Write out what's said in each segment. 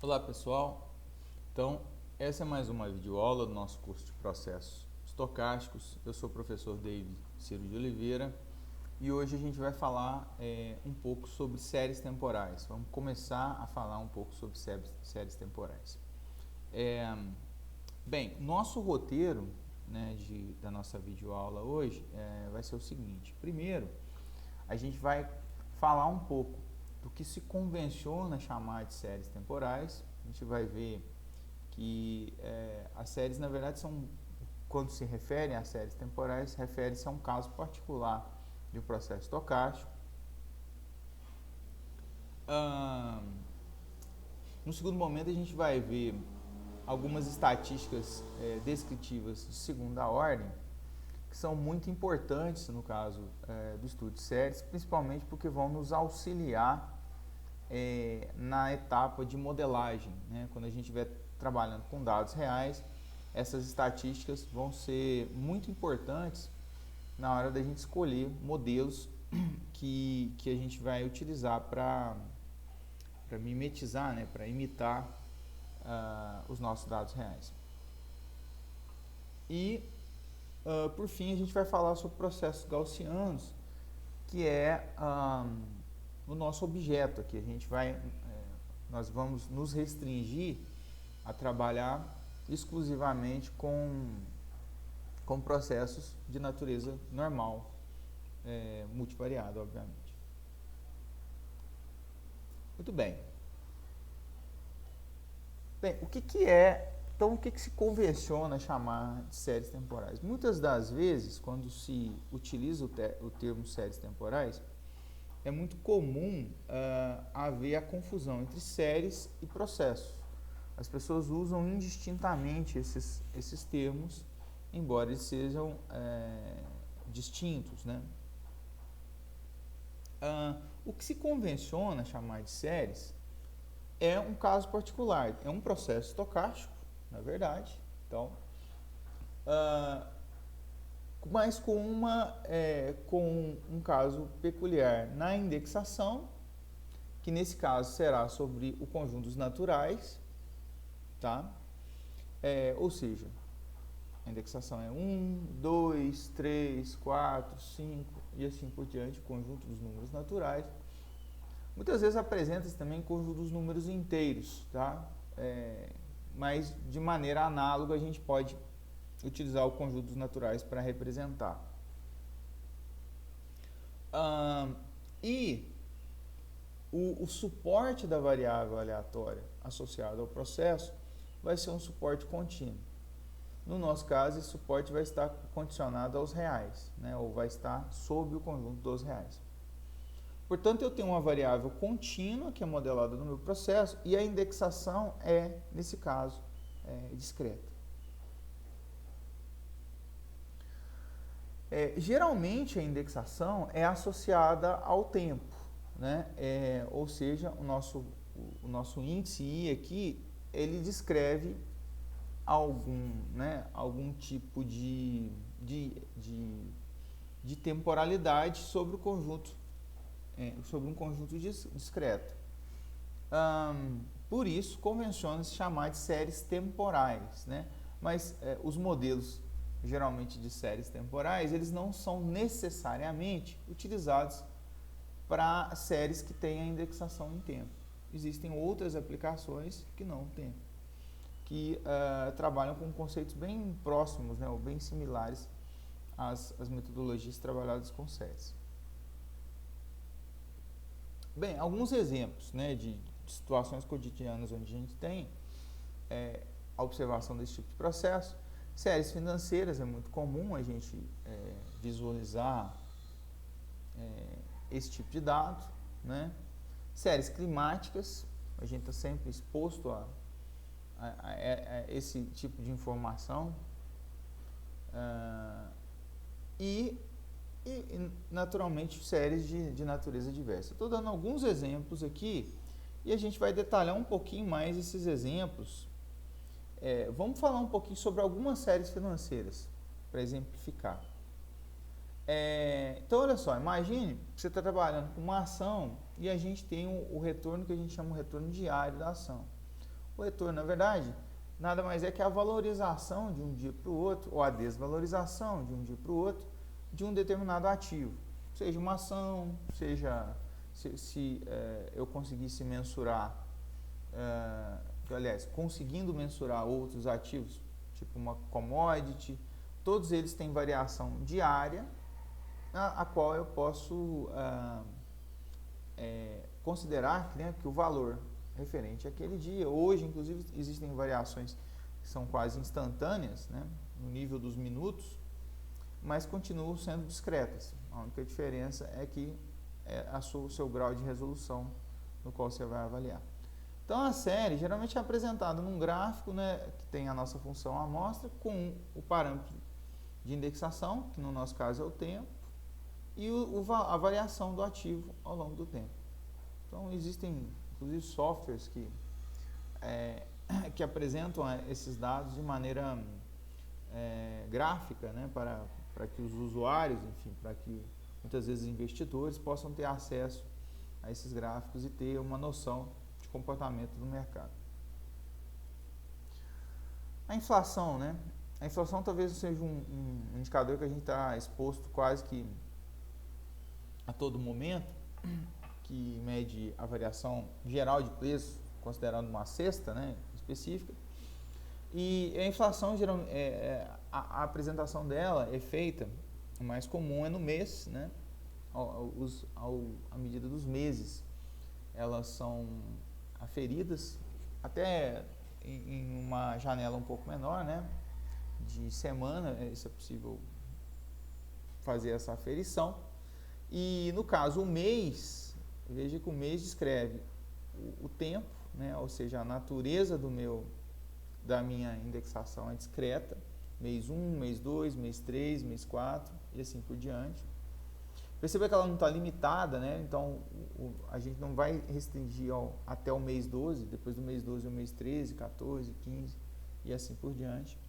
Olá pessoal, então essa é mais uma videoaula do nosso curso de processos estocásticos. Eu sou o professor David Ciro de Oliveira e hoje a gente vai falar um pouco sobre séries temporais. Vamos começar a falar um pouco sobre séries temporais. Bem, nosso roteiro, né, da nossa videoaula hoje vai ser o seguinte. Primeiro, a gente vai falar um pouco do que se convenciona chamar de séries temporais. A gente vai ver que as séries, na verdade, quando se referem a séries temporais, refere-se a um caso particular de um processo estocástico. No segundo momento, a gente vai ver algumas estatísticas descritivas de segunda ordem, que são muito importantes no caso do estudo de séries, principalmente porque vão nos auxiliar na etapa de modelagem, né? Quando a gente estiver trabalhando com dados reais, essas estatísticas vão ser muito importantes na hora da gente escolher modelos que a gente vai utilizar para mimetizar, né? Para imitar os nossos dados reais. E, por fim, a gente vai falar sobre processos gaussianos, que é o nosso objeto aqui. Nós vamos nos restringir a trabalhar exclusivamente com processos de natureza normal, multivariado, obviamente. Muito bem. Bem, então, o que se convenciona chamar de séries temporais? Muitas das vezes, quando se utiliza o termo séries temporais, é muito comum haver a confusão entre séries e processos. As pessoas usam indistintamente esses termos, embora eles sejam distintos, né? O que se convenciona chamar de séries é um caso particular, é um processo estocástico, na verdade, então, mas com um caso peculiar na indexação, que nesse caso será sobre o conjunto dos naturais, tá? Ou seja, a indexação é 1, 2, 3, 4, 5 e assim por diante, o conjunto dos números naturais. Muitas vezes apresenta-se também o conjunto dos números inteiros, tá? Mas de maneira análoga a gente pode utilizar o conjunto dos naturais para representar. E o suporte da variável aleatória associada ao processo vai ser um suporte contínuo. No nosso caso, esse suporte vai estar condicionado aos reais, né? Ou vai estar sob o conjunto dos reais. Portanto, eu tenho uma variável contínua, que é modelada no meu processo, e a indexação nesse caso, discreta. Geralmente, a indexação é associada ao tempo, né? Ou seja, o nosso índice I aqui, ele descreve algum tipo de temporalidade sobre o conjunto, sobre um conjunto discreto. Por isso, convenciona-se chamar de séries temporais, né? Mas os modelos, geralmente de séries temporais, eles não são necessariamente utilizados para séries que têm a indexação em tempo. Existem outras aplicações que não têm, que trabalham com conceitos bem próximos, né, ou bem similares às metodologias trabalhadas com séries. Bem, alguns exemplos, né, de situações cotidianas onde a gente tem a observação desse tipo de processo. Séries financeiras, é muito comum a gente visualizar esse tipo de dado, né? Séries climáticas, a gente está sempre exposto a esse tipo de informação, e naturalmente séries de natureza diversa. Estou dando alguns exemplos aqui e a gente vai detalhar um pouquinho mais esses exemplos. Vamos falar um pouquinho sobre algumas séries financeiras para exemplificar. Então, olha só, imagine que você está trabalhando com uma ação e a gente tem o retorno que a gente chama de retorno diário da ação. O retorno, na verdade, nada mais é que a valorização de um dia para o outro, ou a desvalorização de um dia para o outro, de um determinado ativo. Seja uma ação, seja se eu conseguisse mensurar, aliás, conseguindo mensurar outros ativos, tipo uma commodity, todos eles têm variação diária, a qual eu posso considerar, né, que o valor referente àquele dia, hoje inclusive existem variações que são quase instantâneas, né, no nível dos minutos, mas continuam sendo discretas. A única diferença é que o seu grau de resolução no qual você vai avaliar. Então a série geralmente é apresentada num gráfico, né, que tem a nossa função amostra, com o parâmetro de indexação, que no nosso caso é o tempo, e a variação do ativo ao longo do tempo. Então existem inclusive softwares que apresentam esses dados de maneira gráfica, né, para que os usuários, enfim, para que muitas vezes investidores possam ter acesso a esses gráficos e ter uma noção de comportamento do mercado. A inflação, né? A inflação talvez seja um indicador que a gente está exposto quase que a todo momento, que mede a variação geral de preços, considerando uma cesta, né, específica. E a inflação, a apresentação dela é feita, o mais comum é no mês, né, à medida dos meses. Elas são aferidas até em uma janela um pouco menor, né, de semana, isso é possível fazer essa aferição. E no caso o mês, veja que o mês descreve o tempo, né, ou seja, a natureza da minha indexação é discreta, mês 1, mês 2, mês 3, mês 4 e assim por diante. Perceba que ela não está limitada, né? Então a gente não vai restringir até o mês 12, depois do mês 12 o mês 13, 14, 15 e assim por diante.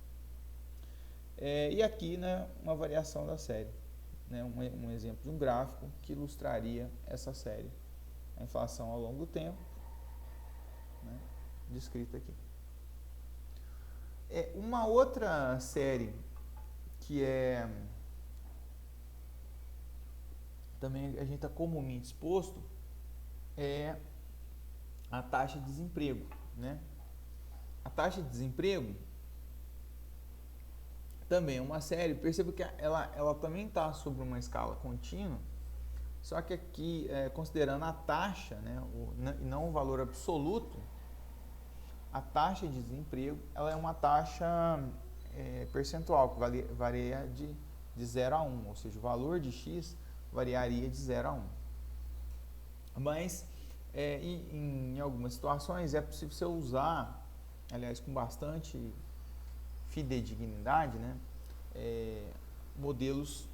E aqui, né, uma variação da série, né, um exemplo de um gráfico que ilustraria essa série, a inflação ao longo do tempo, né, descrita aqui. Uma outra série que também a gente está comumente exposto é a taxa de desemprego, né? A taxa de desemprego também é uma série, perceba que ela também está sobre uma escala contínua, só que aqui, considerando a taxa, né, e não o valor absoluto, a taxa de desemprego ela é uma taxa percentual, que varia de 0 a 1, ou seja, o valor de X variaria de 0 a 1. Mas em algumas situações é possível você usar, aliás, com bastante fidedignidade, né, modelos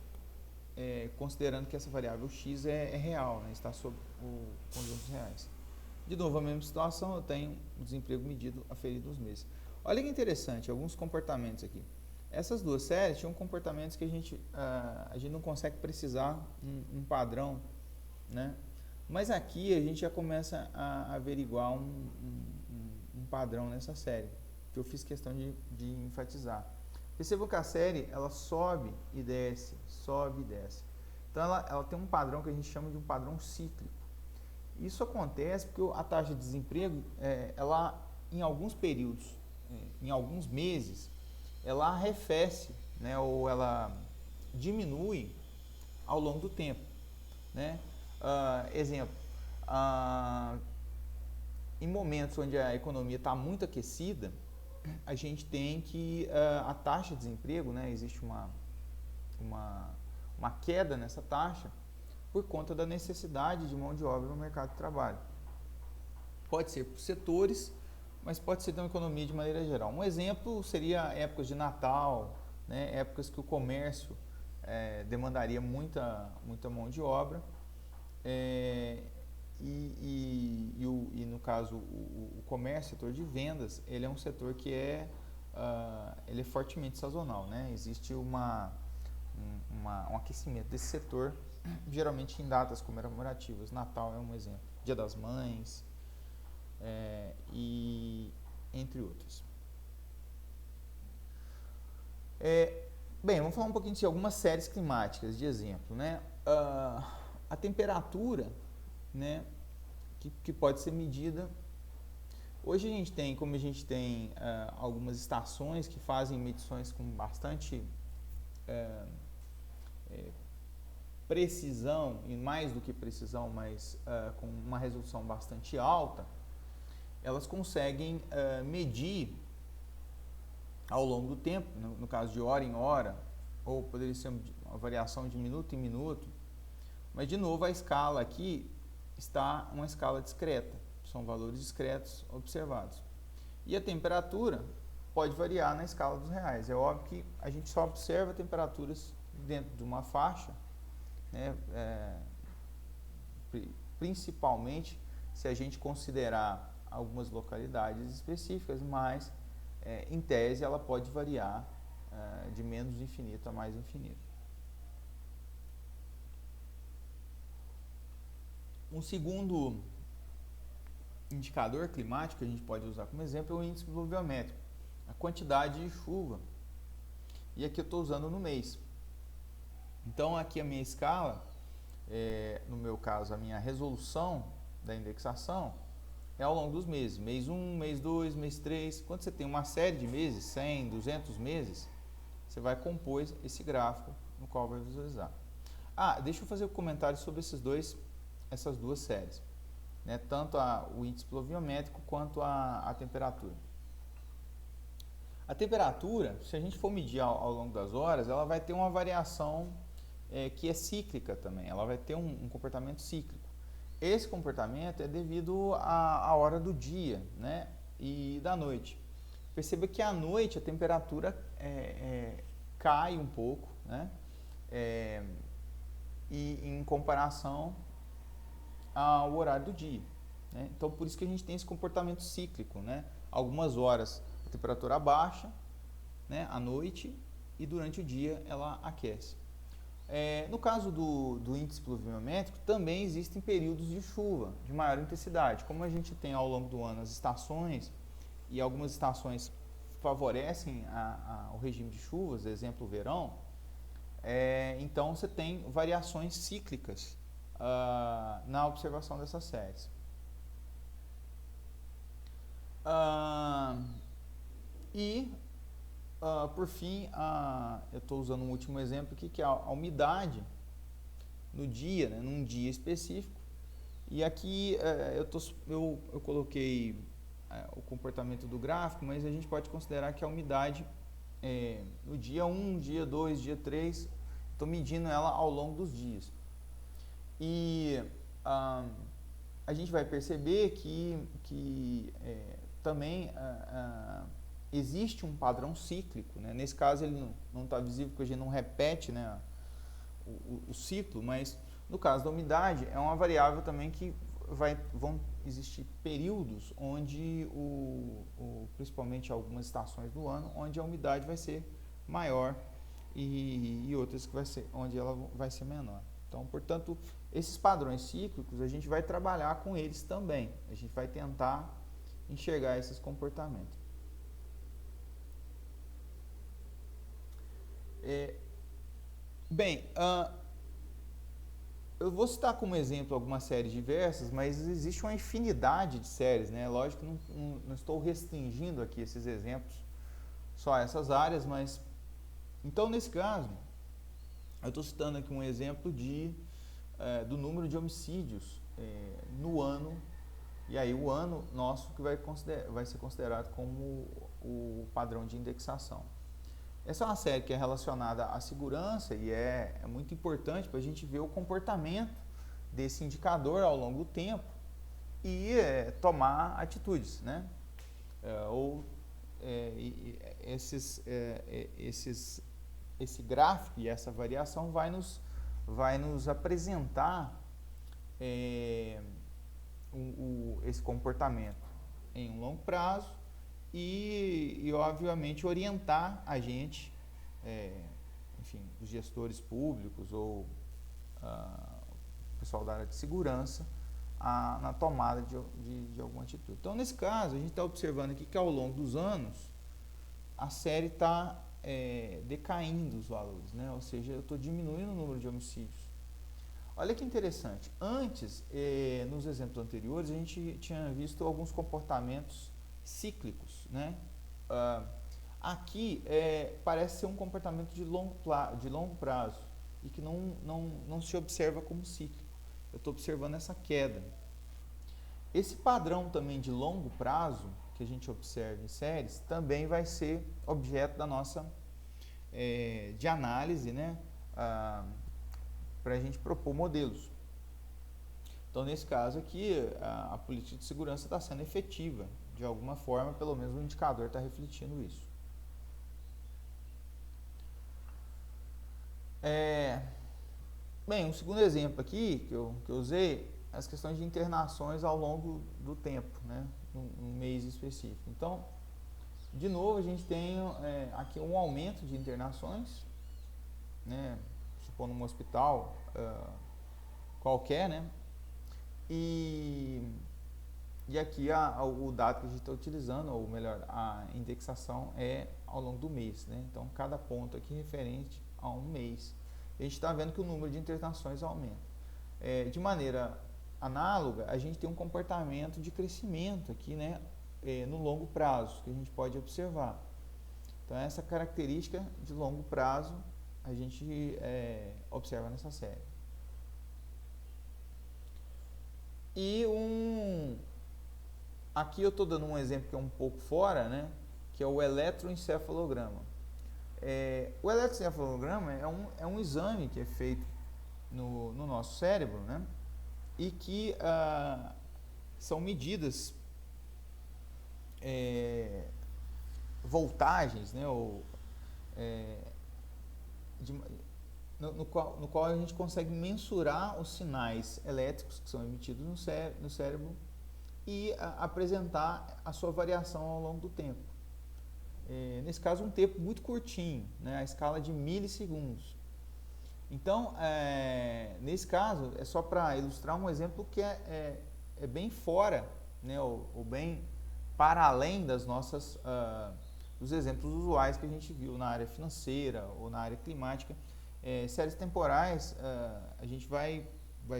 considerando que essa variável X é real, né, está sob conjuntos reais. De novo, a mesma situação, eu tenho o desemprego medido aferido nos meses. Olha que interessante, alguns comportamentos aqui. Essas duas séries tinham comportamentos que a gente não consegue precisar um padrão, né? Mas aqui a gente já começa a averiguar um padrão nessa série, que eu fiz questão de enfatizar. Percebam que a série, ela sobe e desce, sobe e desce. Então ela tem um padrão que a gente chama de um padrão cíclico. Isso acontece porque a taxa de desemprego, ela em alguns períodos, em alguns meses, ela arrefece, né, ou ela diminui ao longo do tempo, né? Exemplo, em momentos onde a economia está muito aquecida, a gente tem que a taxa de desemprego, né, existe uma queda nessa taxa por conta da necessidade de mão de obra no mercado de trabalho. Pode ser por setores, mas pode ser da economia de maneira geral. Um exemplo seria épocas de Natal, né, épocas que o comércio demandaria muita mão de obra, e no caso o comércio, setor de vendas, ele é um setor que ele é fortemente sazonal, né? Existe um aquecimento desse setor, geralmente em datas comemorativas. Natal é um exemplo, Dia das Mães, e entre outros. Bem, vamos falar um pouquinho de algumas séries climáticas, de exemplo, né? A temperatura, né, que pode ser medida. Hoje a gente tem, como a gente tem algumas estações que fazem medições com bastante precisão, e mais do que precisão, mas com uma resolução bastante alta, elas conseguem medir ao longo do tempo, no caso de hora em hora, ou poderia ser uma variação de minuto em minuto, mas de novo a escala aqui está uma escala discreta, são valores discretos observados. E a temperatura pode variar na escala dos reais. É óbvio que a gente só observa temperaturas dentro de uma faixa, né, principalmente se a gente considerar algumas localidades específicas, mas em tese ela pode variar de menos infinito a mais infinito. Um segundo indicador climático que a gente pode usar como exemplo é o índice pluviométrico, a quantidade de chuva. E aqui eu estou usando no mês. Então aqui a minha escala, no meu caso a minha resolução da indexação é ao longo dos meses, mês 1, mês 2, mês 3. Quando você tem uma série de meses, 100, 200 meses, você vai compor esse gráfico no qual vai visualizar. Deixa eu fazer um comentário sobre essas duas séries, né? Tanto o índice pluviométrico quanto a temperatura. A temperatura, se a gente for medir ao longo das horas, ela vai ter uma variação que é cíclica também, ela vai ter um comportamento cíclico. Esse comportamento é devido à hora do dia, né, e da noite. Perceba que à noite a temperatura cai um pouco, né, e em comparação ao horário do dia, né? Então por isso que a gente tem esse comportamento cíclico, né? Algumas horas a temperatura baixa, né, à noite, e durante o dia ela aquece. No caso do índice pluviométrico, também existem períodos de chuva de maior intensidade. Como a gente tem ao longo do ano as estações, e algumas estações favorecem o regime de chuvas, exemplo o verão, então você tem variações cíclicas na observação dessas séries. Por fim, eu estou usando um último exemplo aqui, que é a umidade no dia, né, num dia específico. E aqui eu coloquei o comportamento do gráfico, mas a gente pode considerar que a umidade no dia 1, dia 2, dia 3, estou medindo ela ao longo dos dias. E a gente vai perceber que também existe um padrão cíclico, né? Nesse caso ele não está visível porque a gente não repete, né, o ciclo, mas no caso da umidade é uma variável também que vão existir períodos onde, principalmente algumas estações do ano, onde a umidade vai ser maior e outras onde ela vai ser menor. Então, portanto, esses padrões cíclicos a gente vai trabalhar com eles também, a gente vai tentar enxergar esses comportamentos. Eu vou citar como exemplo algumas séries diversas, mas existe uma infinidade de séries, né? Lógico que não estou restringindo aqui esses exemplos só a essas áreas, mas então nesse caso eu estou citando aqui um exemplo do número de homicídios no ano, e aí o ano nosso que vai ser considerado como o padrão de indexação. Essa é uma série que é relacionada à segurança e é muito importante para a gente ver o comportamento desse indicador ao longo do tempo e tomar atitudes, né? Esse gráfico e essa variação vai nos apresentar esse comportamento em um longo prazo e obviamente orientar a gente, enfim, os gestores públicos ou o pessoal da área de segurança na tomada de alguma atitude. Então, nesse caso, a gente está observando aqui que ao longo dos anos, a série está decaindo os valores, né? Ou seja, eu estou diminuindo o número de homicídios. Olha que interessante, antes, nos exemplos anteriores, a gente tinha visto alguns comportamentos cíclicos, né? Aqui parece ser um comportamento de longo prazo e que não se observa como cíclico. Eu estou observando essa queda. Esse padrão também de longo prazo que a gente observa em séries também vai ser objeto da nossa de análise, né? Para a gente propor modelos. Então, nesse caso aqui, a política de segurança está sendo efetiva. De alguma forma, pelo menos o indicador está refletindo isso. Bem, um segundo exemplo aqui que eu usei, as questões de internações ao longo do tempo, né, num mês específico. Então, de novo, a gente tem aqui um aumento de internações, né, supondo um hospital qualquer, né, e aqui o dado que a gente está utilizando, ou melhor, a indexação é ao longo do mês, né, então cada ponto aqui referente a um mês. A gente está vendo que o número de internações aumenta. De maneira análoga, a gente tem um comportamento de crescimento aqui, né, no longo prazo, que a gente pode observar. Então, essa característica de longo prazo a gente observa nessa série. E aqui eu estou dando um exemplo que é um pouco fora, né, que é o eletroencefalograma. O eletroencefalograma é um exame que é feito no nosso cérebro, né, e que são medidas voltagens, né, no qual a gente consegue mensurar os sinais elétricos que são emitidos no cérebro e apresentar a sua variação ao longo do tempo. Nesse caso, um tempo muito curtinho, né, a escala de milissegundos. Então, nesse caso, é só para ilustrar um exemplo que é bem fora, né, ou bem para além das dos exemplos usuais que a gente viu na área financeira ou na área climática. Séries temporais, a gente vai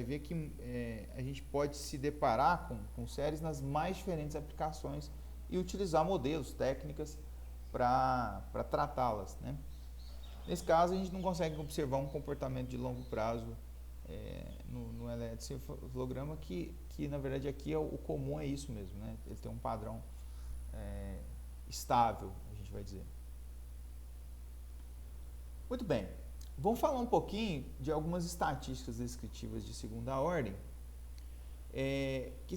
ver que a gente pode se deparar com séries nas mais diferentes aplicações e utilizar modelos, técnicas para tratá-las, né? Nesse caso, a gente não consegue observar um comportamento de longo prazo no eletroencefalograma, que na verdade aqui o comum é isso mesmo, né? Ele tem um padrão estável, a gente vai dizer. Muito bem, vamos falar um pouquinho de algumas estatísticas descritivas de segunda ordem, que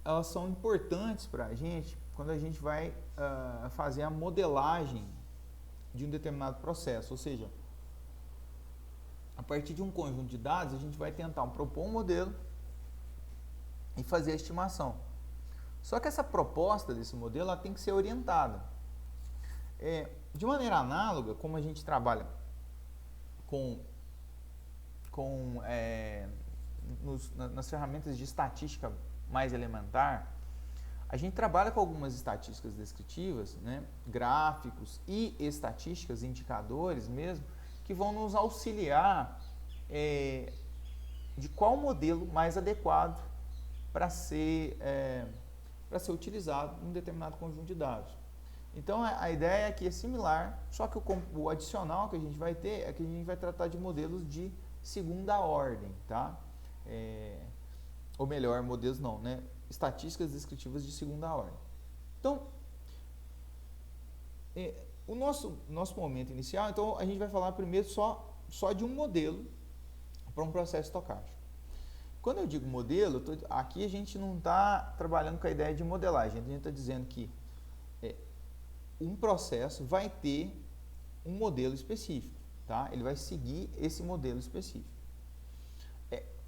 elas são importantes para a gente quando a gente vai fazer a modelagem de um determinado processo, ou seja, a partir de um conjunto de dados, a gente vai tentar propor um modelo e fazer a estimação. Só que essa proposta desse modelo ela tem que ser orientada. De maneira análoga, como a gente trabalha nas ferramentas de estatística mais elementar, a gente trabalha com algumas estatísticas descritivas, né, gráficos e estatísticas, indicadores mesmo, que vão nos auxiliar de qual modelo mais adequado para ser utilizado em um determinado conjunto de dados. Então, a ideia é que é similar, só que o adicional que a gente vai ter é que a gente vai tratar de modelos de segunda ordem, tá? Ou melhor, modelos não, né? Estatísticas descritivas de segunda ordem. Então, o nosso momento inicial, então a gente vai falar primeiro só de um modelo para um processo estocástico. Quando eu digo modelo, aqui a gente não está trabalhando com a ideia de modelagem, a gente está dizendo que um processo vai ter um modelo específico, tá? Ele vai seguir esse modelo específico.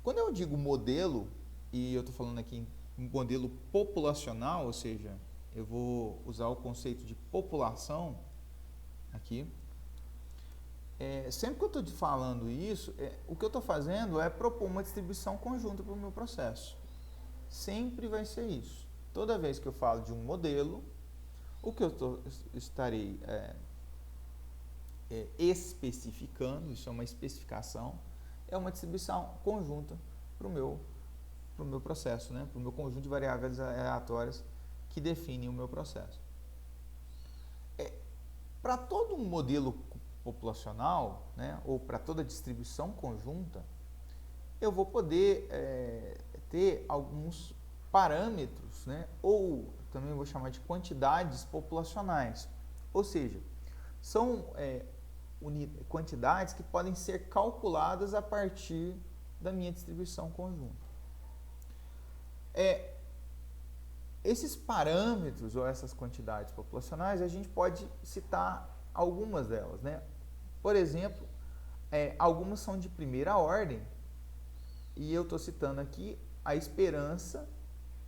Quando eu digo modelo, e eu estou falando aqui em modelo populacional, ou seja, eu vou usar o conceito de população aqui. Sempre que eu estou falando isso, o que eu estou fazendo é propor uma distribuição conjunta para o meu processo. Sempre vai ser isso. Toda vez que eu falo de um modelo, o que eu estarei especificando, isso é uma especificação, é uma distribuição conjunta para o meu processo, né? Para o meu conjunto de variáveis aleatórias que definem o meu processo. Para todo um modelo populacional, né, ou para toda distribuição conjunta, eu vou poder ter alguns parâmetros, né, ou também vou chamar de quantidades populacionais. Ou seja, são quantidades que podem ser calculadas a partir da minha distribuição conjunta. Esses parâmetros ou essas quantidades populacionais, a gente pode citar algumas delas, né? Por exemplo, algumas são de primeira ordem, e eu estou citando aqui a esperança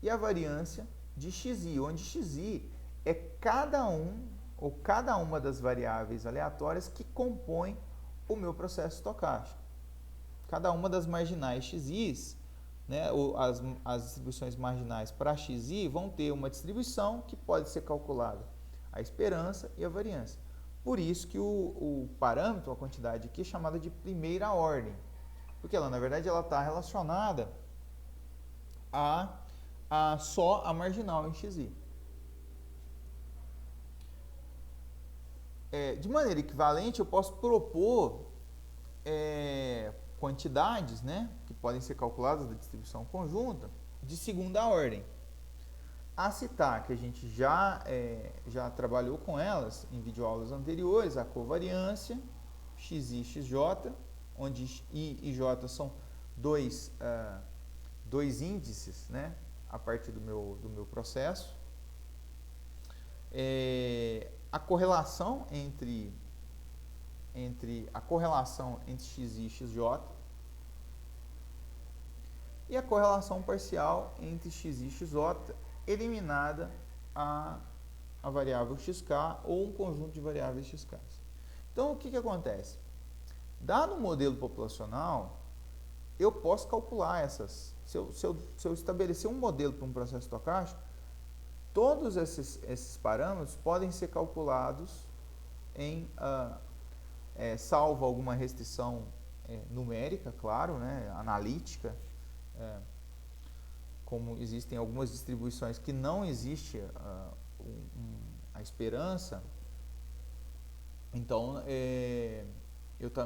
e a variância de xi, onde xi é cada um ou cada uma das variáveis aleatórias que compõem o meu processo estocástico. Cada uma das marginais xi, né, ou as distribuições marginais para xi vão ter uma distribuição que pode ser calculada a esperança e a variância. Por isso que o parâmetro, a quantidade aqui, é chamada de primeira ordem, porque ela, na verdade, ela está relacionada a só a marginal em xi. De maneira equivalente, eu posso propor quantidades, né, que podem ser calculadas da distribuição conjunta de segunda ordem. A citar, que a gente já trabalhou com elas em videoaulas anteriores, a covariância, xi e xj, onde i e j são dois índices, né, a partir do meu processo. A correlação entre xi e xj e a correlação parcial entre xi e xj, eliminada a variável xk ou um conjunto de variáveis xk. Então, o que acontece? Dado um modelo populacional, eu posso calcular essas. Se eu estabelecer um modelo para um processo estocástico, todos esses parâmetros podem ser calculados salvo alguma restrição numérica, claro, né, analítica, como existem algumas distribuições que não existe a esperança. Então,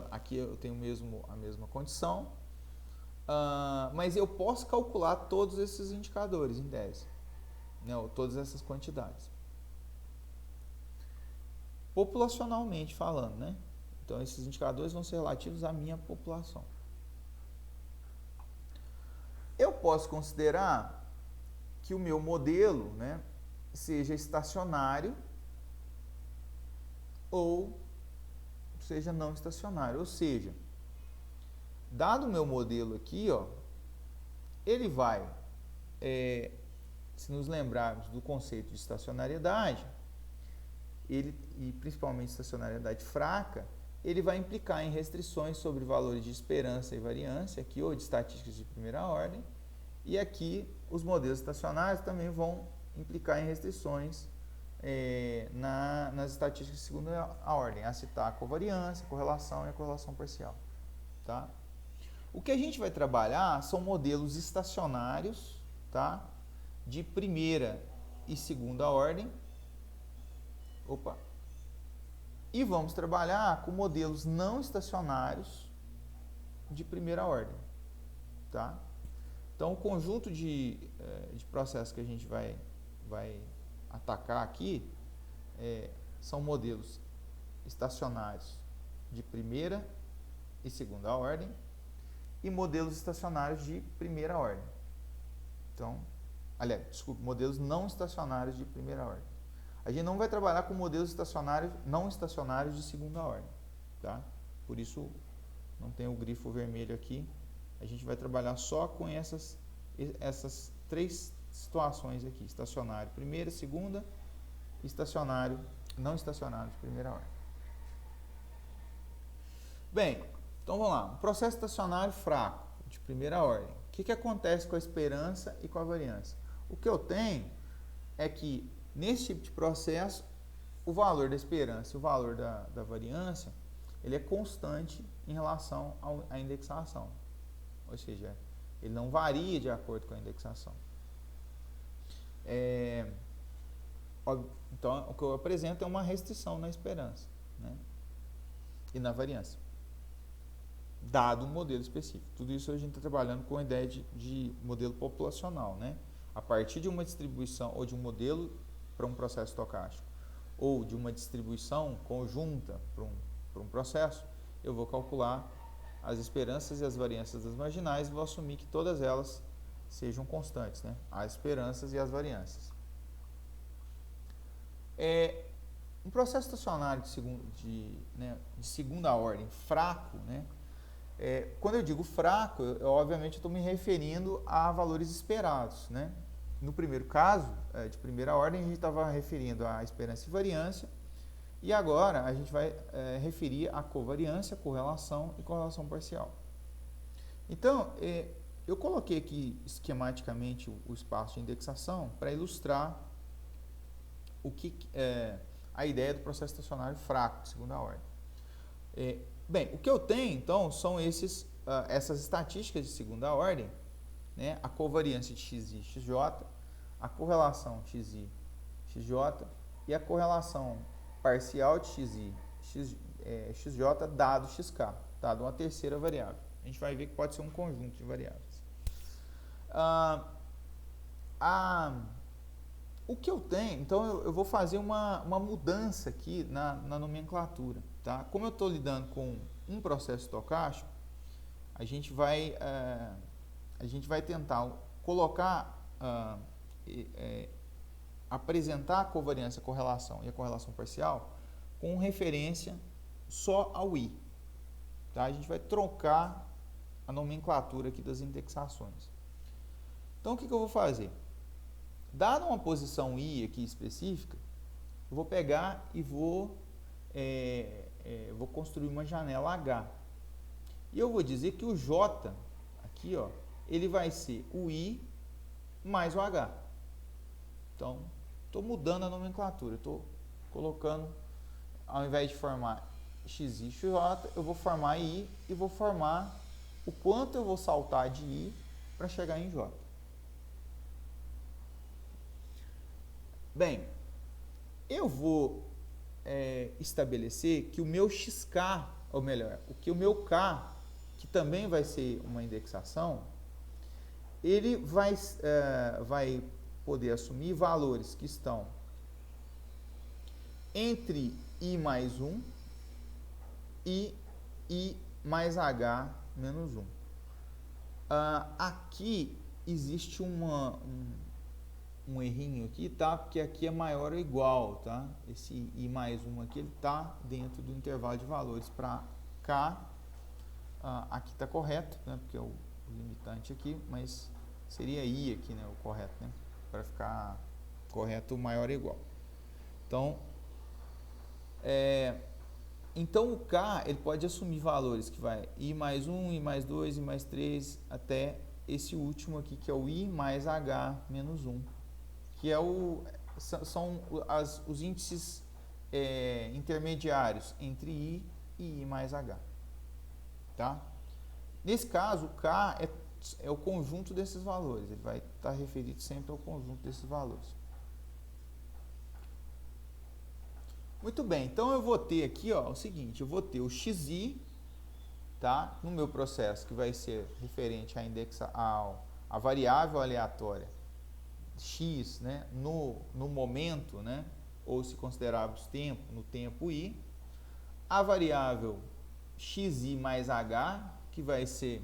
aqui eu tenho a mesma condição, mas eu posso calcular todos esses indicadores em 10, né, ou todas essas quantidades. Populacionalmente falando, né? Então, esses indicadores vão ser relativos à minha população. Eu posso considerar que o meu modelo, né, seja estacionário ou seja não estacionário. Ou seja, dado o meu modelo aqui, ó, ele vai, se nos lembrarmos do conceito de estacionariedade, e principalmente estacionariedade fraca, ele vai implicar em restrições sobre valores de esperança e variância, aqui, ou de estatísticas de primeira ordem, e aqui os modelos estacionários também vão implicar em restrições nas estatísticas de segunda ordem, a citar a covariância, a correlação e a correlação parcial. Tá? O que a gente vai trabalhar são modelos estacionários, tá? De primeira e segunda ordem. E vamos trabalhar com modelos não estacionários de primeira ordem. Tá? Então, o conjunto de processos que a gente vai atacar aqui são modelos estacionários de primeira e segunda ordem e modelos estacionários de primeira ordem. Então, modelos não estacionários de primeira ordem. A gente não vai trabalhar com modelos não estacionários de segunda ordem, tá? Por isso, não tem o grifo vermelho aqui. A gente vai trabalhar só com essas três situações aqui: estacionário primeira, segunda, estacionário não estacionário de primeira ordem. Bem, então vamos lá. Um processo estacionário fraco de primeira ordem, que acontece com a esperança e com a variância? O que eu tenho é que, nesse tipo de processo, o valor da esperança e o valor da variância, ele é constante em relação à indexação. Ou seja, ele não varia de acordo com a indexação. Então, o que eu apresento é uma restrição na esperança, né, e na variância, dado um modelo específico. Tudo isso a gente está trabalhando com a ideia de modelo populacional, né? A partir de uma distribuição ou de um modelo para um processo estocástico, ou de uma distribuição conjunta para um processo, eu vou calcular as esperanças e as variâncias das marginais e vou assumir que todas elas sejam constantes, né? As esperanças e as variâncias. Um processo estacionário de segunda ordem fraco, né? Quando eu digo fraco, obviamente estou me referindo a valores esperados, né? No primeiro caso, de primeira ordem, a gente estava referindo a esperança e variância, e agora a gente vai referir a covariância, correlação e correlação parcial. Então, eu coloquei aqui esquematicamente o espaço de indexação para ilustrar a ideia do processo estacionário fraco, de segunda ordem. Bem, o que eu tenho, então, são essas estatísticas de segunda ordem, né? A covariância de XI e XJ, a correlação XI e XJ e a correlação parcial de XI e XJ dado XK, dado uma terceira variável. A gente vai ver que pode ser um conjunto de variáveis. O que eu tenho, então eu vou fazer uma mudança aqui na nomenclatura. Tá? Como eu estou lidando com um processo estocástico, a gente vai tentar colocar, apresentar a covariância, a correlação e a correlação parcial com referência só ao I. Tá? A gente vai trocar a nomenclatura aqui das indexações. Então, o que eu vou fazer? Dada uma posição I aqui específica, eu vou pegar e vou construir uma janela H. E eu vou dizer que o J, aqui, ó, ele vai ser o I mais o H. Então, estou mudando a nomenclatura. Estou colocando, ao invés de formar XI e XJ, eu vou formar I e vou formar o quanto eu vou saltar de I para chegar em J. Bem, eu vou estabelecer que o meu XK, ou melhor, o meu K, que também vai ser uma indexação, ele vai poder assumir valores que estão entre I mais 1 e I mais H menos 1. Aqui existe um errinho aqui, tá? Porque aqui é maior ou igual, tá? Esse I mais 1 aqui, ele tá dentro do intervalo de valores para K. Aqui está correto, né? Porque é o limitante aqui, mas seria I aqui, né? O correto, né? Para ficar correto, maior ou igual. Então, o K, ele pode assumir valores que vai I mais 1, I mais 2, I mais 3, até esse último aqui, que é o I mais H menos 1. Que são os índices intermediários entre I e I mais H. Tá? Nesse caso, o K é o conjunto desses valores, ele vai estar referido sempre ao conjunto desses valores. Muito bem, então eu vou ter aqui, ó, o seguinte, eu vou ter o XI, tá? No meu processo, que vai ser referente à variável aleatória x, né, no momento, né, ou se considerarmos tempo, no tempo i, a variável xi mais h, que vai ser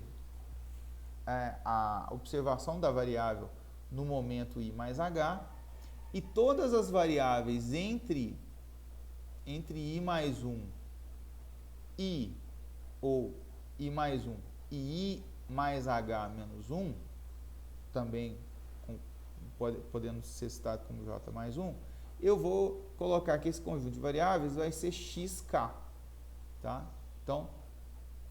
a observação da variável no momento i mais h, e todas as variáveis entre i mais 1 ou i mais 1 e i mais h menos 1, também podendo ser citado como j mais 1, eu vou colocar que esse conjunto de variáveis vai ser xk. Tá? Então,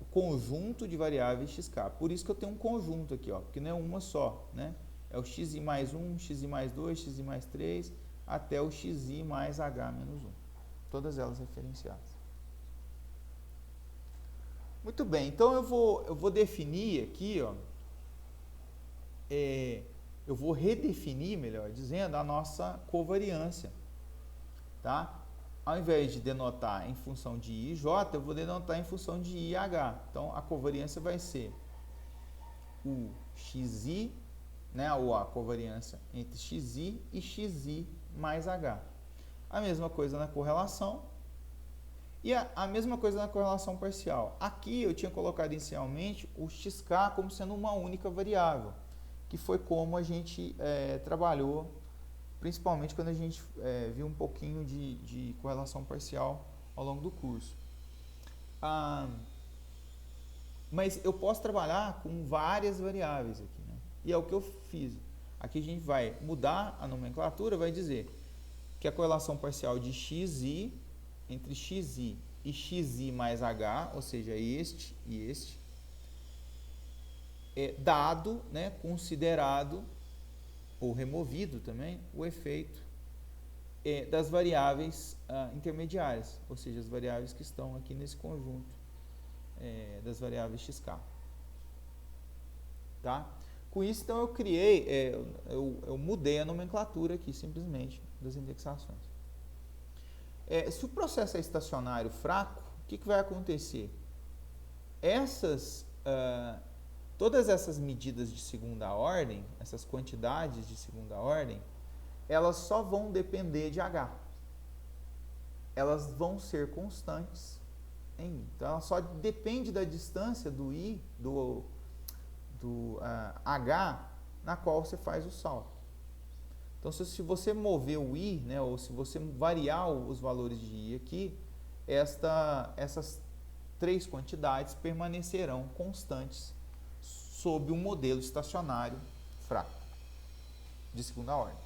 o conjunto de variáveis xk. Por isso que eu tenho um conjunto aqui, ó, porque não é uma só, né? É o xi mais 1, xi mais 2, xi mais 3, até o xi mais h menos 1. Todas elas referenciadas. Muito bem, então eu vou definir aqui, ó, eu vou redefinir, melhor dizendo, a nossa covariância, tá? Ao invés de denotar em função de i e j, eu vou denotar em função de i e h. Então, a covariância vai ser o xi, né, ou a covariância entre xi e xi mais h. A mesma coisa na correlação e a mesma coisa na correlação parcial. Aqui eu tinha colocado inicialmente o xk como sendo uma única variável, que foi como a gente trabalhou, principalmente quando a gente viu um pouquinho de correlação parcial ao longo do curso. Mas eu posso trabalhar com várias variáveis aqui, né? E é o que eu fiz. Aqui a gente vai mudar a nomenclatura, vai dizer que a correlação parcial de xi entre xi e xi mais h, ou seja, este e este, é dado, né, considerado ou removido também o efeito das variáveis intermediárias, ou seja, as variáveis que estão aqui nesse conjunto das variáveis xk. Tá? Com isso, então, eu criei, eu mudei a nomenclatura aqui, simplesmente, das indexações. Se o processo é estacionário fraco, o que vai acontecer? Todas essas medidas de segunda ordem, essas quantidades de segunda ordem, elas só vão depender de H. Elas vão ser constantes em I. Então, ela só depende da distância do I, do H, na qual você faz o salto. Então, se você mover o I, né, ou se você variar os valores de I aqui, essas três quantidades permanecerão constantes sob um modelo estacionário fraco, de segunda ordem.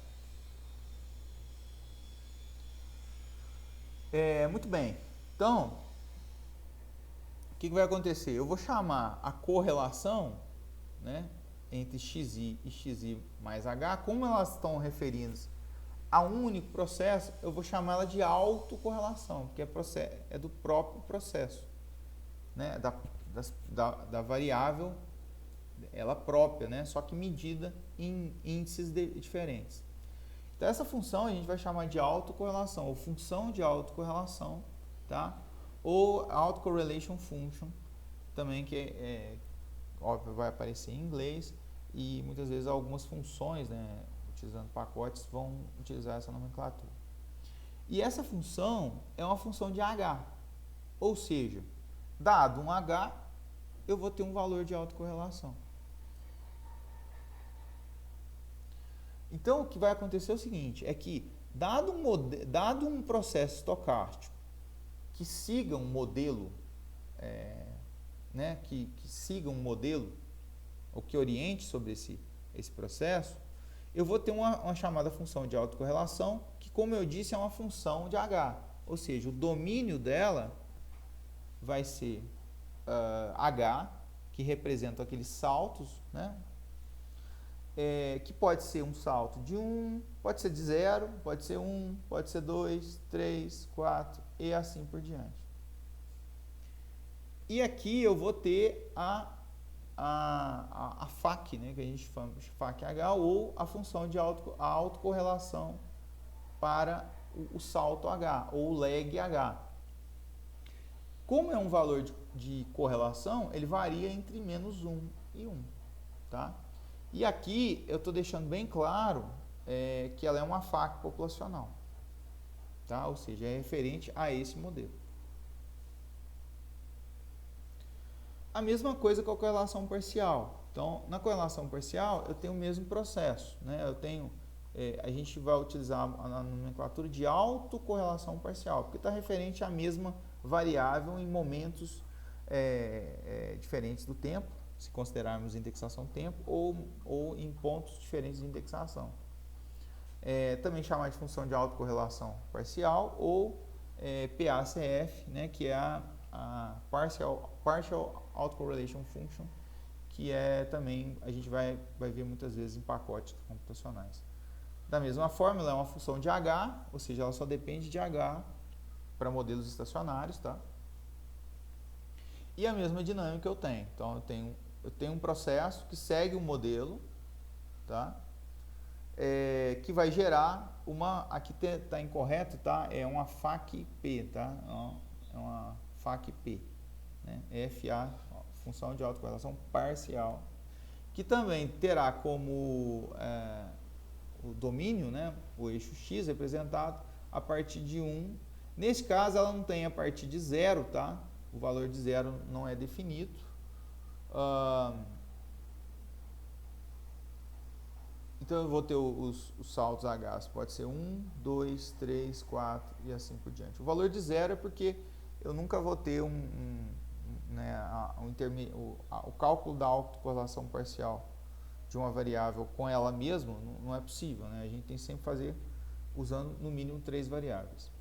Muito bem. Então, o que vai acontecer? Eu vou chamar a correlação, né, entre xi e xi mais h, como elas estão referindo a um único processo, eu vou chamar ela de autocorrelação, porque é do próprio processo, né, da variável, ela própria, né, só que medida em índices diferentes. Então, essa função a gente vai chamar de autocorrelação, ou função de autocorrelação, tá? Ou autocorrelation function, também, que óbvio, vai aparecer em inglês, e muitas vezes algumas funções, né, utilizando pacotes, vão utilizar essa nomenclatura. E essa função é uma função de H, ou seja, dado um H, eu vou ter um valor de autocorrelação. Então, o que vai acontecer é o seguinte, é que, dado um processo estocástico que siga um modelo, né, que siga um modelo, ou que oriente sobre esse processo, eu vou ter uma chamada função de autocorrelação, que, como eu disse, é uma função de H. Ou seja, o domínio dela vai ser H, que representa aqueles saltos, né? Que pode ser um salto de 1, pode ser de 0, pode ser 1, pode ser 2, 3, 4 e assim por diante. E aqui eu vou ter a FAC, né, que a gente chama de FAC-H, ou a função de autocorrelação para o salto H, ou lag-H. Como é um valor de correlação, ele varia entre menos 1 e 1. Tá? E aqui eu estou deixando bem claro que ela é uma FAC populacional. Tá? Ou seja, é referente a esse modelo. A mesma coisa com a correlação parcial. Então, na correlação parcial, eu tenho o mesmo processo, né? A gente vai utilizar a nomenclatura de autocorrelação parcial, porque está referente à mesma variável em momentos diferentes do tempo, se considerarmos indexação tempo, ou em pontos diferentes de indexação. Também chamar de função de autocorrelação parcial, ou PACF, né, que é a Partial Autocorrelation Function, que também a gente vai ver muitas vezes em pacotes computacionais. Da mesma forma, ela é uma função de H, ou seja, ela só depende de H para modelos estacionários, tá? E a mesma dinâmica eu tenho. Então, eu tenho um processo que segue um modelo, tá? Que vai gerar uma... Aqui está incorreto, tá? É uma FAQ-P, tá? É uma FAQ-P, né? FA, função de autocorrelação parcial, que também terá como o domínio, né? O eixo X representado a partir de 1. Nesse caso, ela não tem a partir de 0, tá? O valor de 0 não é definido. Então, eu vou ter os saltos H, pode ser 1, 2, 3, 4 e assim por diante. O valor de 0 é porque eu nunca vou ter o cálculo da autocorrelação parcial de uma variável com ela mesma, não é possível, né? A gente tem que sempre fazer usando no mínimo 3 variáveis.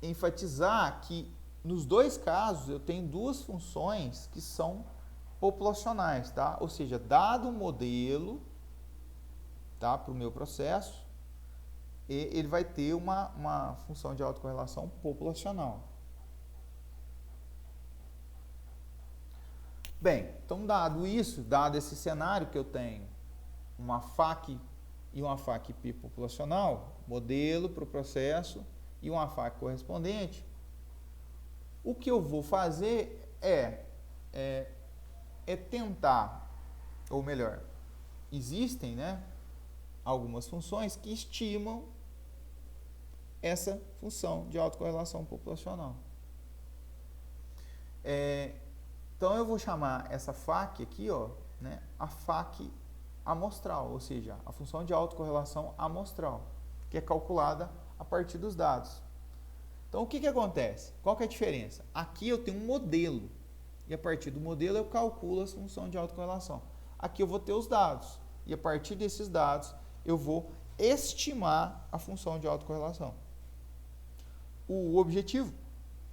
Enfatizar que nos dois casos eu tenho duas funções que são populacionais, tá? Ou seja, dado um modelo, tá, para o meu processo, ele vai ter uma função de autocorrelação populacional. Bem, então dado isso, dado esse cenário que eu tenho uma FAQ e uma FAQ-P populacional, modelo para o processo e uma FAQ correspondente, o que eu vou fazer é tentar, ou melhor, existem, né, algumas funções que estimam essa função de autocorrelação populacional. Então, eu vou chamar essa FAQ aqui, ó, né, a FAQ amostral, ou seja, a função de autocorrelação amostral, que é calculada a partir dos dados. Então, o que acontece? Qual que é a diferença? Aqui eu tenho um modelo, e a partir do modelo eu calculo a função de autocorrelação. Aqui eu vou ter os dados, e a partir desses dados eu vou estimar a função de autocorrelação. O objetivo,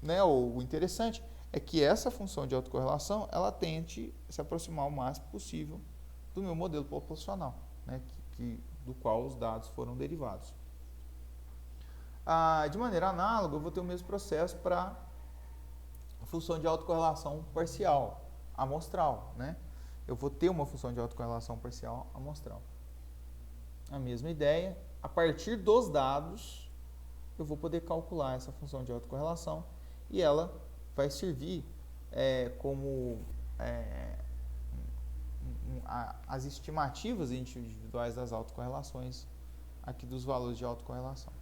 né, ou o interessante, é que essa função de autocorrelação ela tente se aproximar o máximo possível do meu modelo populacional, né, do qual os dados foram derivados. De maneira análoga, eu vou ter o mesmo processo para a função de autocorrelação parcial, amostral, né? Eu vou ter uma função de autocorrelação parcial amostral. A mesma ideia, a partir dos dados, eu vou poder calcular essa função de autocorrelação e ela vai servir como as estimativas individuais das autocorrelações aqui dos valores de autocorrelação.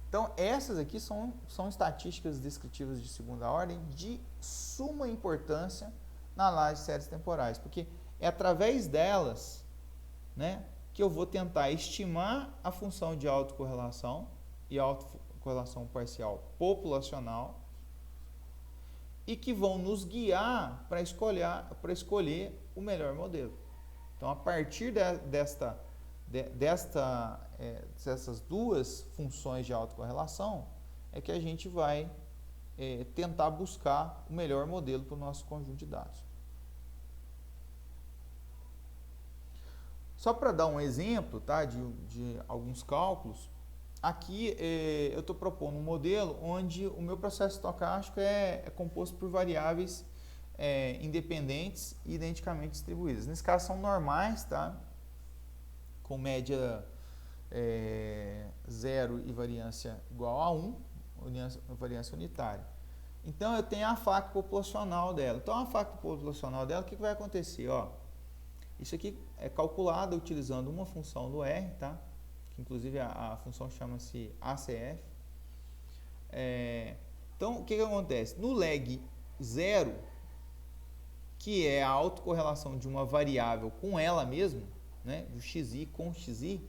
Então, essas aqui são estatísticas descritivas de segunda ordem de suma importância na análise de séries temporais, porque é através delas, né, que eu vou tentar estimar a função de autocorrelação e autocorrelação parcial populacional e que vão nos guiar para escolher o melhor modelo. Então, a partir dessas duas funções de autocorrelação é que a gente vai tentar buscar o melhor modelo para o nosso conjunto de dados. Só para dar um exemplo, tá, de alguns cálculos, aqui eu estou propondo um modelo onde o meu processo estocástico é composto por variáveis independentes e identicamente distribuídas. Nesse caso são normais, tá, com média 0 e variância igual a 1, variância unitária. Então, eu tenho a FAQ populacional dela. Então, a FAQ populacional dela, o que vai acontecer? Ó, isso aqui é calculado utilizando uma função do R, tá? Que inclusive a função chama-se ACF. Então, o que acontece? No leg 0, que é a autocorrelação de uma variável com ela mesma, né, do xi com xi,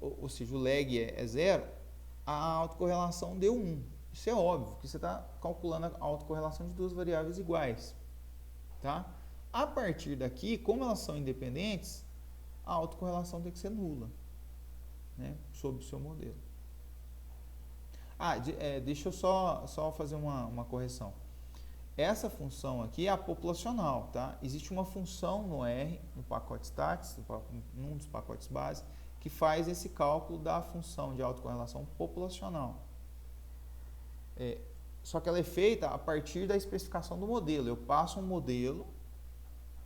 ou seja, o leg é 0, a autocorrelação deu 1. Isso é óbvio, porque você está calculando a autocorrelação de duas variáveis iguais. Tá? A partir daqui, como elas são independentes, a autocorrelação tem que ser nula, né, sobre o seu modelo. Deixa eu só fazer uma correção. Essa função aqui é a populacional, tá? Existe uma função no R, no pacote stats, num dos pacotes base, que faz esse cálculo da função de autocorrelação populacional. Só que ela é feita a partir da especificação do modelo. Eu passo um modelo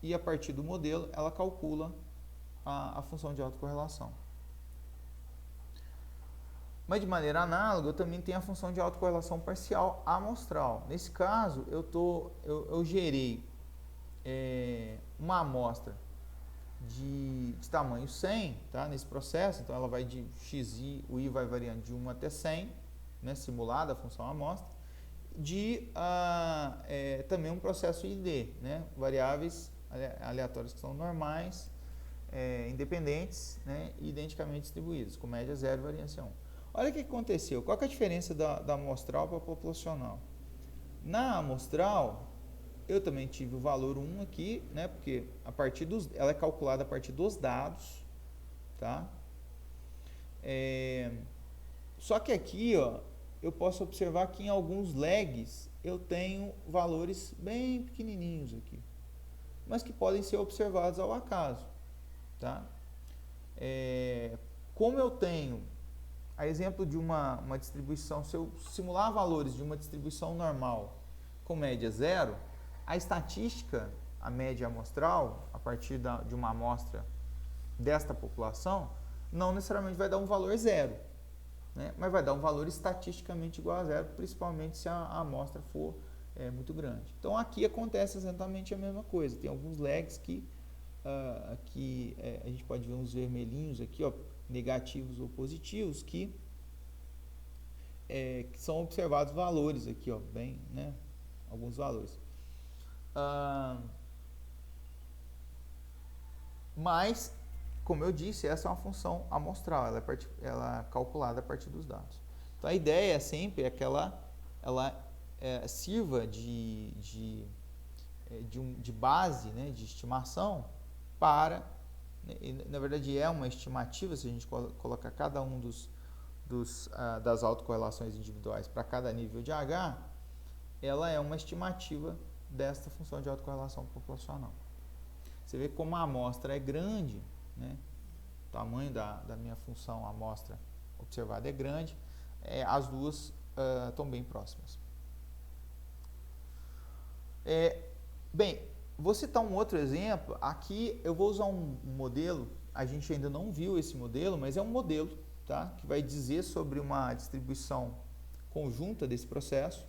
e a partir do modelo ela calcula a função de autocorrelação. Mas de maneira análoga, eu também tenho a função de autocorrelação parcial amostral. Nesse caso, eu gerei uma amostra de tamanho 100, tá, nesse processo. Então, ela vai de xi, o i vai variando de 1 até 100, né, simulada a função amostra, também um processo ID, né, variáveis aleatórias que são normais, independentes, né, e identicamente distribuídas, com média 0 e variância 1. Olha o que aconteceu. Qual que é a diferença da amostral para a populacional? Na amostral, eu também tive o valor 1 aqui, né? Porque ela é calculada a partir dos dados, tá? Só que aqui, ó, eu posso observar que em alguns lags eu tenho valores bem pequenininhos aqui, mas que podem ser observados ao acaso, tá? Como eu tenho a exemplo de uma distribuição, se eu simular valores de uma distribuição normal com média 0, a estatística, a média amostral, a partir de uma amostra desta população, não necessariamente vai dar um valor 0, né? Mas vai dar um valor estatisticamente igual a 0, principalmente se a amostra for muito grande. Então aqui acontece exatamente a mesma coisa. Tem alguns lags que a gente pode ver uns vermelhinhos aqui, ó, negativos ou positivos, que são observados valores aqui, ó, bem, né, alguns valores. Mas, como eu disse, essa é uma função amostral, ela é calculada a partir dos dados. Então a ideia sempre é que ela sirva de base, né, de estimação para, na verdade é uma estimativa, se a gente colocar cada um das autocorrelações individuais para cada nível de H, ela é uma estimativa desta função de autocorrelação populacional. Você vê como a amostra é grande, né? O tamanho da minha função amostra observada é grande, as duas estão bem próximas. Bem, vou citar um outro exemplo. Aqui eu vou usar um modelo, a gente ainda não viu esse modelo, mas é um modelo, tá, que vai dizer sobre uma distribuição conjunta desse processo,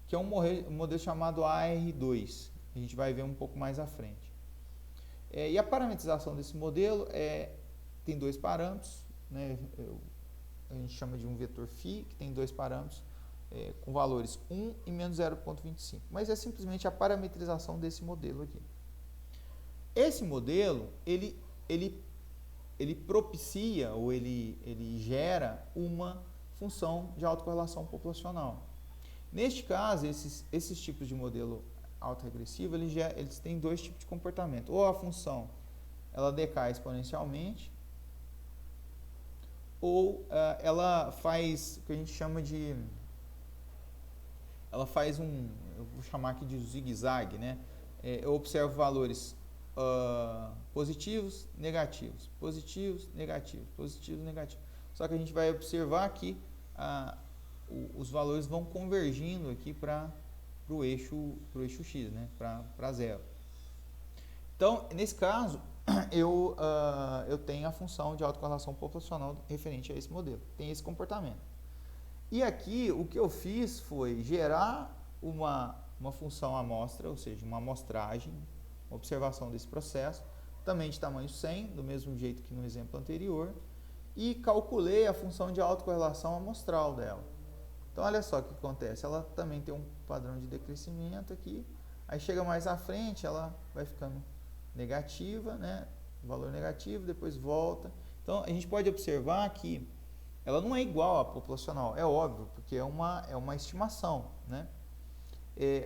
que é um modelo chamado AR2. A gente vai ver um pouco mais à frente. E a parametrização desse modelo tem dois parâmetros, né, a gente chama de um vetor φ, que tem dois parâmetros, com valores 1 e menos 0,25, mas é simplesmente a parametrização desse modelo aqui. Esse modelo, ele propicia, ou ele gera uma função de autocorrelação populacional. Neste caso, esses tipos de modelo autorregressivo, eles têm dois tipos de comportamento. Ou a função ela decai exponencialmente, ou ela faz o que a gente chama de... Ela faz eu vou chamar aqui de zigue-zague, né? Eu observo valores positivos, negativos, positivos, negativos, positivos, negativos. Só que a gente vai observar que os valores vão convergindo aqui para o eixo X, né? Para zero. Então, nesse caso, eu tenho a função de autocorrelação populacional referente a esse modelo. Tem esse comportamento. E aqui, o que eu fiz foi gerar uma função amostra, ou seja, uma amostragem, uma observação desse processo, também de tamanho 100, do mesmo jeito que no exemplo anterior, e calculei a função de autocorrelação amostral dela. Então, olha só o que acontece. Ela também tem um padrão de decrescimento aqui, aí chega mais à frente, ela vai ficando negativa, né? Valor negativo, depois volta. Então, a gente pode observar que ela não é igual à populacional, é óbvio, porque é uma estimação, né?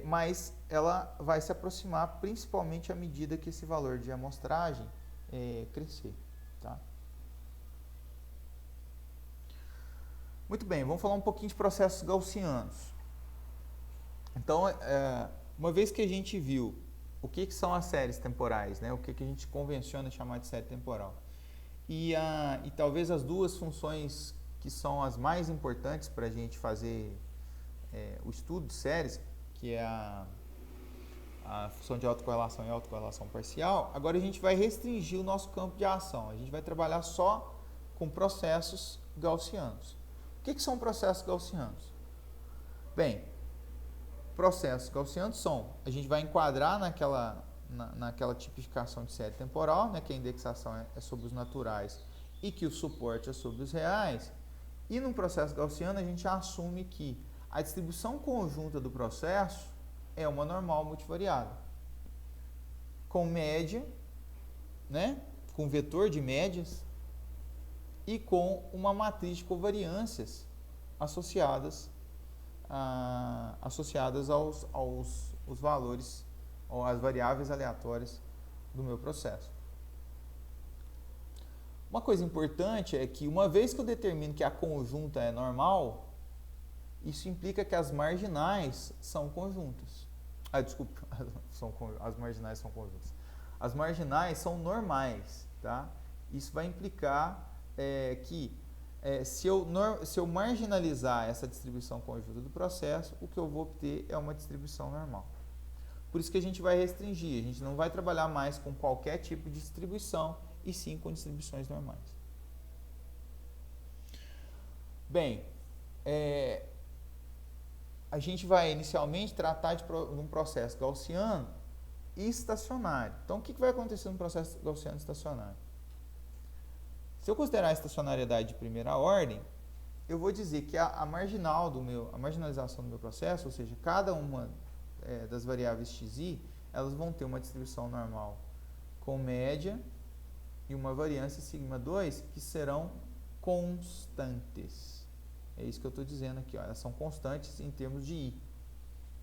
Mas ela vai se aproximar principalmente à medida que esse valor de amostragem crescer, tá? Muito bem, vamos falar um pouquinho de processos gaussianos. Então, uma vez que a gente viu o que são as séries temporais, né? O que a gente convenciona chamar de série temporal, e talvez as duas funções que são as mais importantes para a gente fazer o estudo de séries, que é a função de autocorrelação e autocorrelação parcial, agora a gente vai restringir o nosso campo de ação. A gente vai trabalhar só com processos gaussianos. O que são processos gaussianos? Bem, processos gaussianos a gente vai enquadrar naquela tipificação de série temporal, né, que a indexação é sobre os naturais e que o suporte é sobre os reais. E num processo gaussiano a gente assume que a distribuição conjunta do processo é uma normal multivariada, com média, né, com vetor de médias e com uma matriz de covariâncias associadas aos valores, ou às variáveis aleatórias do meu processo. Uma coisa importante é que, uma vez que eu determino que a conjunta é normal, isso implica que as marginais são conjuntas. Desculpa, as marginais são conjuntas. As marginais são normais, tá? Isso vai implicar que se eu marginalizar essa distribuição conjunta do processo, o que eu vou obter é uma distribuição normal. Por isso que a gente vai restringir, a gente não vai trabalhar mais com qualquer tipo de distribuição, e sim com distribuições normais. Bem, a gente vai inicialmente tratar de um processo gaussiano e estacionário. Então, o que vai acontecer no processo gaussiano estacionário? Se eu considerar a estacionariedade de primeira ordem, eu vou dizer que a marginalização do meu processo, ou seja, cada uma das variáveis xi, elas vão ter uma distribuição normal com média e uma variância sigma2 que serão constantes. É isso que eu estou dizendo aqui, ó. Elas são constantes em termos de i,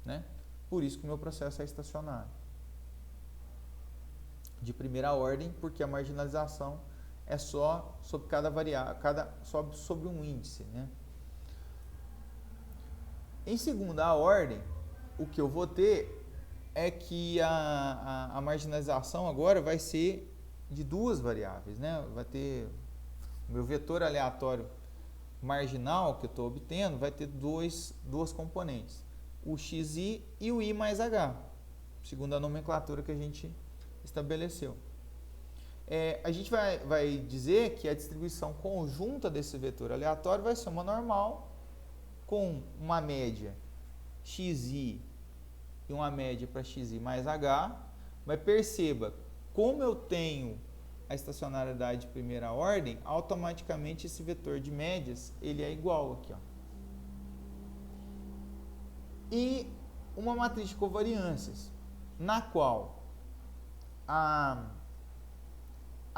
né? Por isso que o meu processo é estacionário. De primeira ordem, porque a marginalização é só sobre cada variável, sobre um índice, né? Em segunda ordem, o que eu vou ter é que a marginalização agora vai ser de duas variáveis, né? Vai ter o meu vetor aleatório marginal que eu estou obtendo, vai ter duas componentes, o xi e o i mais h, segundo a nomenclatura que a gente estabeleceu. A gente vai dizer que a distribuição conjunta desse vetor aleatório vai ser uma normal com uma média xi e uma média para xi mais h, mas perceba, como eu tenho a estacionariedade de primeira ordem, automaticamente esse vetor de médias ele é igual aqui, ó. E uma matriz de covariâncias, na qual a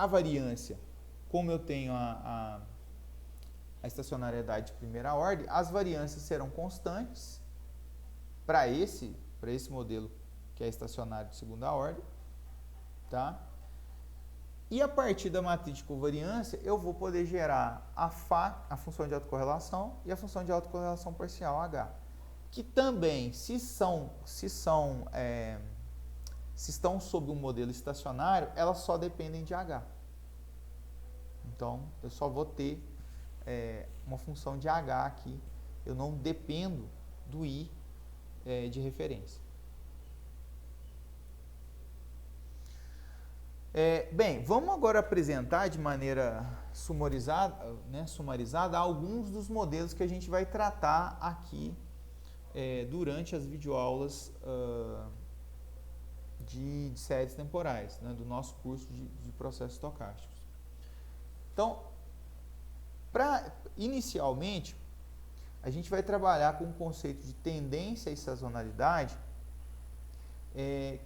variância, como eu tenho a estacionariedade de primeira ordem, as variâncias serão constantes para esse modelo que é estacionário de segunda ordem, tá? E a partir da matriz de covariância, eu vou poder gerar a função de autocorrelação e a função de autocorrelação parcial H, que também, se estão sob um modelo estacionário, elas só dependem de H. Então, eu só vou ter uma função de H aqui, eu não dependo do I de referência. Bem, vamos agora apresentar de maneira sumarizada alguns dos modelos que a gente vai tratar aqui durante as videoaulas de séries temporais, né, do nosso curso de processos estocásticos. Então, inicialmente, a gente vai trabalhar com o conceito de tendência e sazonalidade,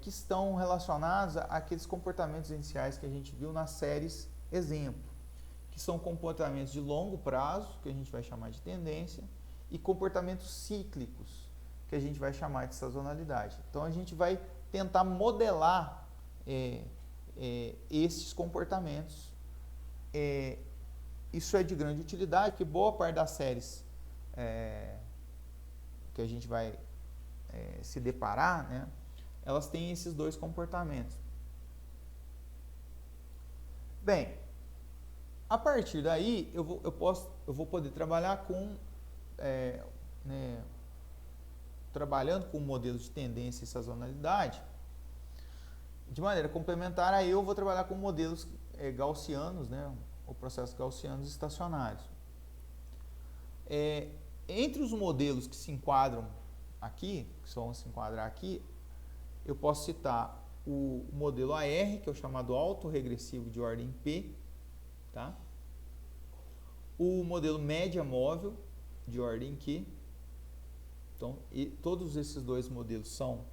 que estão relacionados àqueles comportamentos iniciais que a gente viu nas séries exemplo, que são comportamentos de longo prazo, que a gente vai chamar de tendência, e comportamentos cíclicos, que a gente vai chamar de sazonalidade. Então, a gente vai tentar modelar esses comportamentos. Isso é de grande utilidade, porque boa parte das séries que a gente vai se deparar, né, elas têm esses dois comportamentos. Bem, a partir daí eu vou poder trabalhar com trabalhando com modelos de tendência e sazonalidade. De maneira complementar, aí eu vou trabalhar com modelos gaussianos, né, ou processos gaussianos estacionários. Entre os modelos que se enquadram aqui, que vão se enquadrar aqui, eu posso citar o modelo AR, que é o chamado autorregressivo de ordem P, tá? O modelo média móvel de ordem Q. Então, todos esses dois modelos são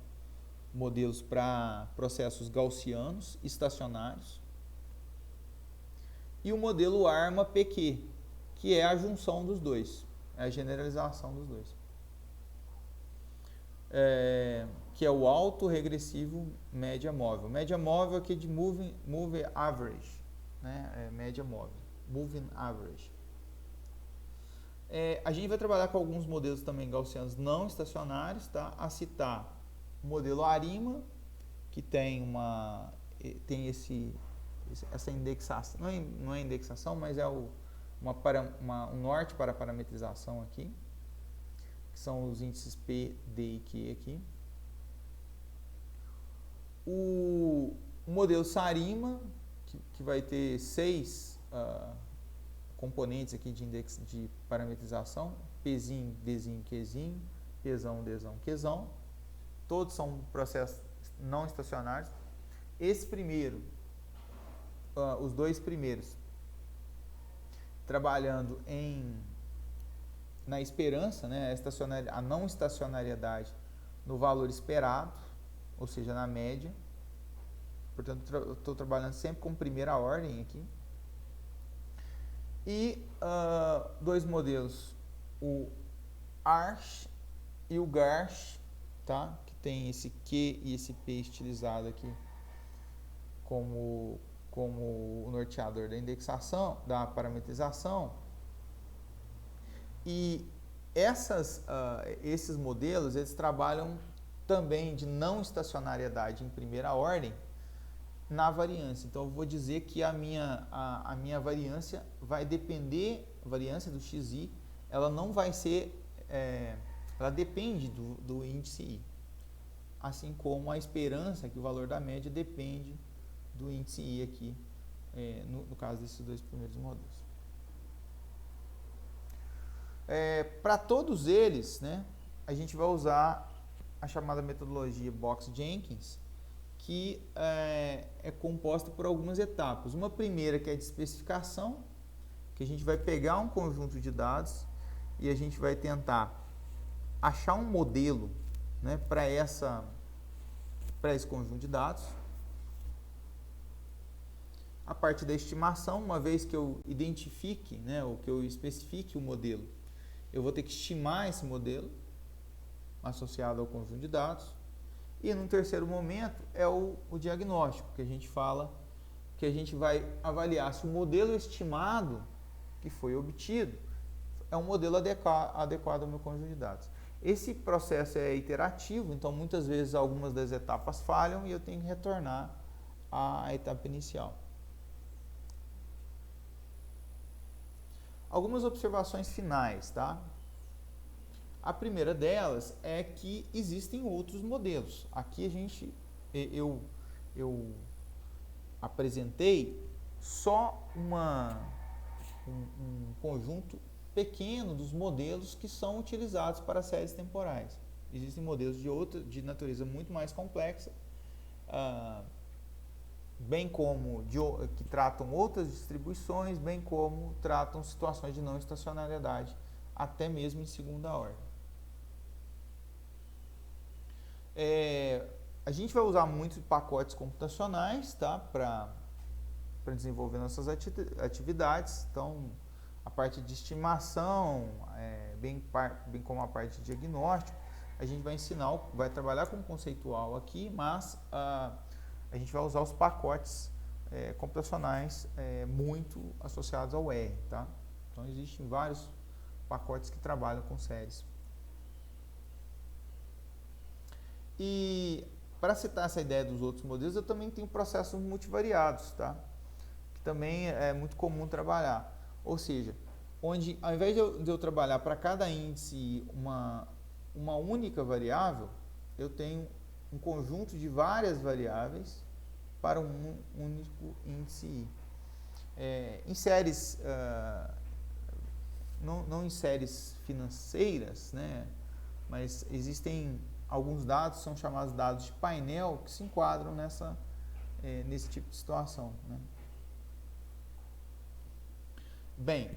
modelos para processos gaussianos estacionários. E o modelo ARMA-PQ, que é a junção dos dois, é a generalização dos dois. Que é o autorregressivo média móvel. Média móvel aqui de moving average, né? Média móvel, moving average. A gente vai trabalhar com alguns modelos também gaussianos não estacionários, tá? A citar o modelo ARIMA, que tem essa indexação, não é indexação, mas é um norte para parametrização aqui, que são os índices P, D e Q aqui. O modelo SARIMA, que vai ter 6 componentes aqui de parametrização, Pzinho, Dzinho, Qzinho, Pzão, Dzão, Qzão. Todos são processos não estacionários. Esse primeiro, os dois primeiros, trabalhando na esperança, né, a não estacionariedade no valor esperado, ou seja, na média. Portanto, eu estou trabalhando sempre com primeira ordem aqui. E dois modelos, o ARCH e o GARCH, tá? Que tem esse Q e esse P estilizado aqui como o norteador da indexação, da parametrização. E esses modelos, eles trabalham também de não estacionariedade em primeira ordem na variância. Então, eu vou dizer que a minha variância vai depender, a variância do XI, ela não vai ser, ela depende do índice I. Assim como a esperança, que o valor da média depende do índice I aqui, no caso desses dois primeiros modelos. Para todos eles, né, a gente vai usar a chamada metodologia Box-Jenkins, que é composta por algumas etapas. Uma primeira, que é de especificação, que a gente vai pegar um conjunto de dados e a gente vai tentar achar um modelo, né, para esse conjunto de dados. A partir da estimação, uma vez que eu identifique, né, ou que eu especifique o modelo, eu vou ter que estimar esse modelo associado ao conjunto de dados. E no terceiro momento é o diagnóstico, que a gente fala que a gente vai avaliar se o modelo estimado que foi obtido é um modelo adequado ao meu conjunto de dados. Esse processo é iterativo, então muitas vezes algumas das etapas falham e eu tenho que retornar à etapa inicial. Algumas observações finais, tá? A primeira delas é que existem outros modelos. Aqui eu apresentei só um conjunto pequeno dos modelos que são utilizados para séries temporais. Existem modelos de natureza muito mais complexa, bem como que tratam outras distribuições, bem como tratam situações de não estacionariedade, até mesmo em segunda ordem. A gente vai usar muitos pacotes computacionais, tá, para desenvolver nossas atividades. Então, a parte de estimação, bem como a parte de diagnóstico, a gente vai trabalhar com conceitual aqui, mas a gente vai usar os pacotes computacionais muito associados ao R, tá? Então existem vários pacotes que trabalham com séries. E para citar essa ideia dos outros modelos, eu também tenho processos multivariados, tá? Que também é muito comum trabalhar. Ou seja, onde ao invés de eu trabalhar para cada índice uma única variável, eu tenho um conjunto de várias variáveis para um único índice I. Em séries, não em séries financeiras, né? Mas existem alguns dados, são chamados dados de painel, que se enquadram nesse tipo de situação, né? Bem,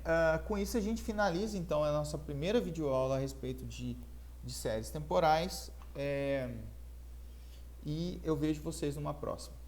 com isso a gente finaliza então a nossa primeira videoaula a respeito de séries temporais, e eu vejo vocês numa próxima.